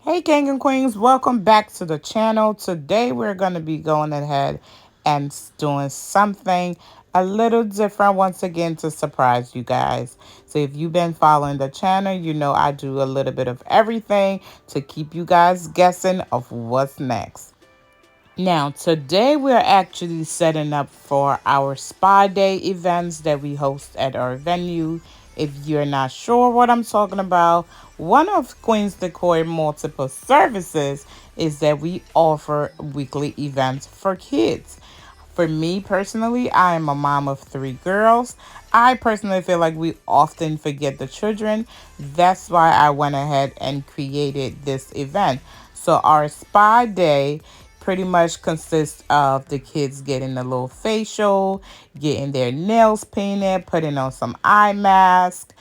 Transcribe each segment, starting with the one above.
Hey, King and Queens, welcome back to the channel. Today, we're going to be going ahead and doing something a little different once again to surprise you guys. So, if you've been following the channel, you know I do a little bit of everything to keep you guys guessing of what's next. Now, today we're actually setting up for our spa day events that we host at our venue. If you're not sure what I'm talking about, one of Queen's Decor multiple services is that we offer weekly events for kids. For me personally, I am a mom of three girls. I personally feel like we often forget the children. That's why I went ahead and created this event. So, our spa day pretty much consists of the kids getting a little facial, getting their nails painted, putting on some eye mask,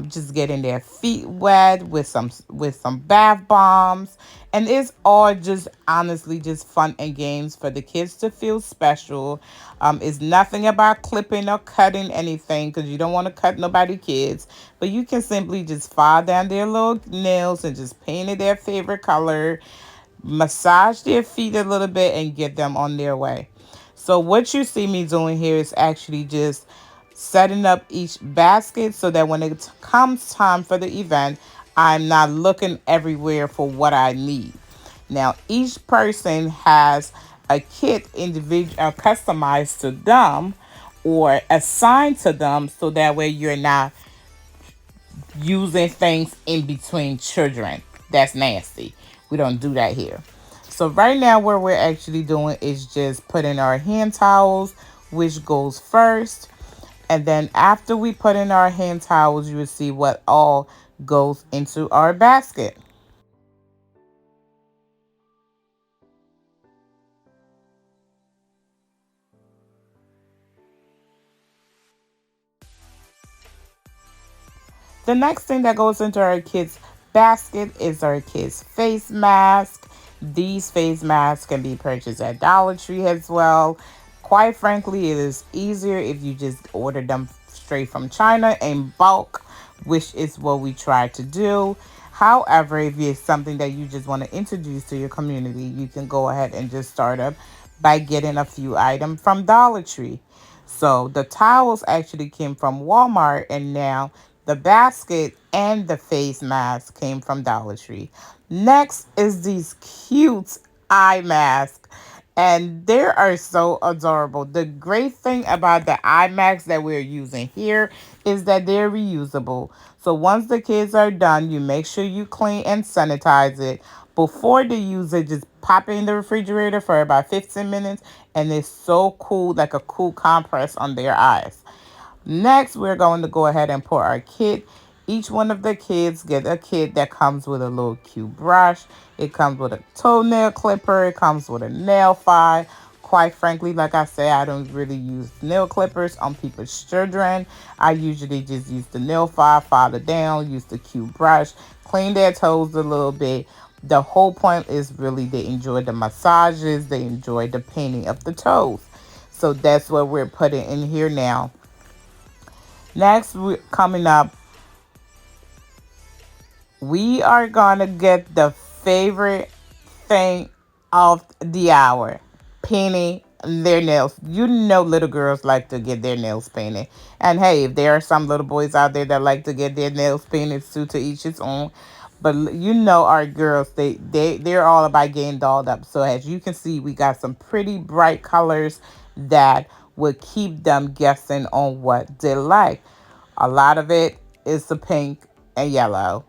just getting their feet wet with some bath bombs, and it's all just honestly just fun and games for the kids to feel special. It's nothing about clipping or cutting anything because you don't want to cut nobody kids, but you can simply just file down their little nails and just paint it their favorite color, massage their feet a little bit, and get them on their way. So what you see me doing here is actually just setting up each basket so that when it comes time for the event, I'm not looking everywhere for what I need. Now, each person has a kit individual customized to them or assigned to them so that way you're not using things in between children. That's nasty. We don't do that here. So right now what we're actually doing is just putting our hand towels, which goes first. And then after we put in our hand towels, you will see what all goes into our basket. The next thing that goes into our kids' basket is our kids' face mask. These face masks can be purchased at Dollar Tree as well. Quite frankly, it is easier if you just order them straight from China in bulk, which is what we try to do. However, if it's something that you just want to introduce to your community, you can go ahead and just start up by getting a few items from Dollar Tree. So the towels actually came from Walmart, and now the basket and the face mask came from Dollar Tree. Next is these cute eye masks, and they are so adorable. The great thing about the eye masks that we're using here is that they're reusable. So once the kids are done, you make sure you clean and sanitize it. Before they use it, just pop it in the refrigerator for about 15 minutes, and it's so cool, like a cool compress on their eyes. Next, we're going to go ahead and pour our kit. Each one of the kids get a kit that comes with a little cute brush. It comes with a toenail clipper. It comes with a nail file. Quite frankly, like I said, I don't really use nail clippers on people's children. I usually just use the nail file it down, use the cute brush, clean their toes a little bit. The whole point is really they enjoy the massages, they enjoy the painting of the toes. So that's what we're putting in here now. Next, coming up, we are gonna get the favorite thing of the hour: painting their nails. You know, little girls like to get their nails painted, and hey, if there are some little boys out there that like to get their nails painted, too, to each its own. But you know, our girls, they're all about getting dolled up. So as you can see, we got some pretty bright colors that would keep them guessing on what they like. A lot of it is the pink and yellow,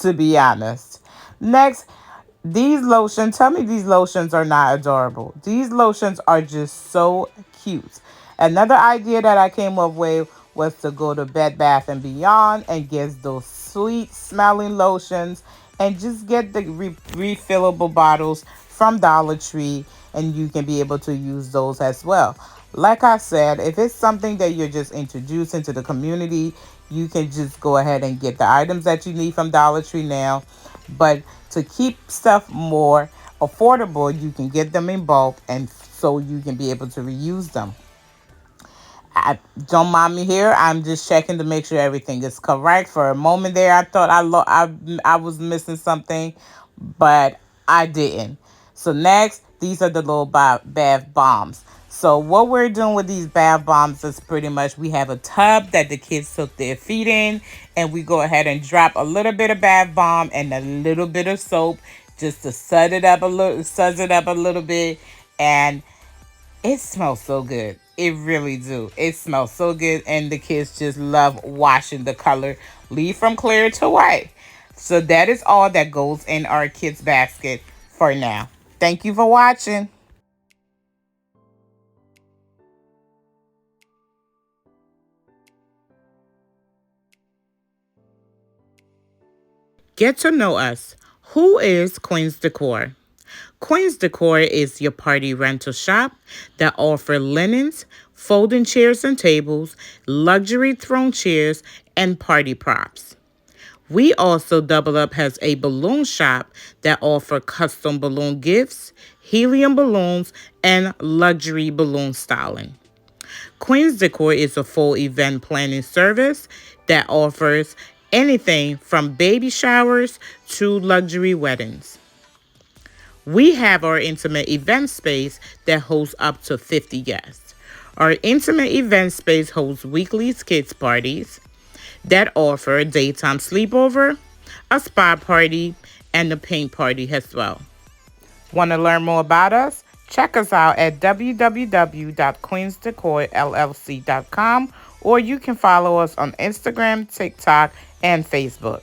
to be honest. Next, these lotions, tell me these lotions are not adorable. These lotions are just so cute. Another idea that I came up with was to go to Bed Bath and Beyond and get those sweet smelling lotions and just get the refillable bottles from Dollar Tree, and you can be able to use those as well. Like I said, if it's something that you're just introducing to the community, you can just go ahead and get the items that you need from Dollar Tree now. But to keep stuff more affordable, you can get them in bulk, and so you can be able to reuse them. I don't mind me here. I'm just checking to make sure everything is correct. For a moment there, I thought I was missing something, but I didn't. So next, these are the little bath bombs. So what we're doing with these bath bombs is pretty much we have a tub that the kids soak their feet in, and we go ahead and drop a little bit of bath bomb and a little bit of soap just to suds it up a little bit, and it smells so good. It really do. It smells so good, and the kids just love washing the color, leave from clear to white. So that is all that goes in our kids basket for now. Thank you for watching. Get to know us. Who is Queen's Decor? Queen's Decor is your party rental shop that offer linens, folding chairs and tables, luxury throne chairs, and party props. We also double up as a balloon shop that offer custom balloon gifts, helium balloons, and luxury balloon styling. Queen's Decor is a full event planning service that offers anything from baby showers to luxury weddings. We have our intimate event space that hosts up to 50 guests. Our intimate event space hosts weekly kids parties that offer a daytime sleepover, a spa party, and a paint party as well. Want to learn more about us? Check us out at www.queensdecorllc.com, or you can follow us on Instagram, TikTok, and Facebook.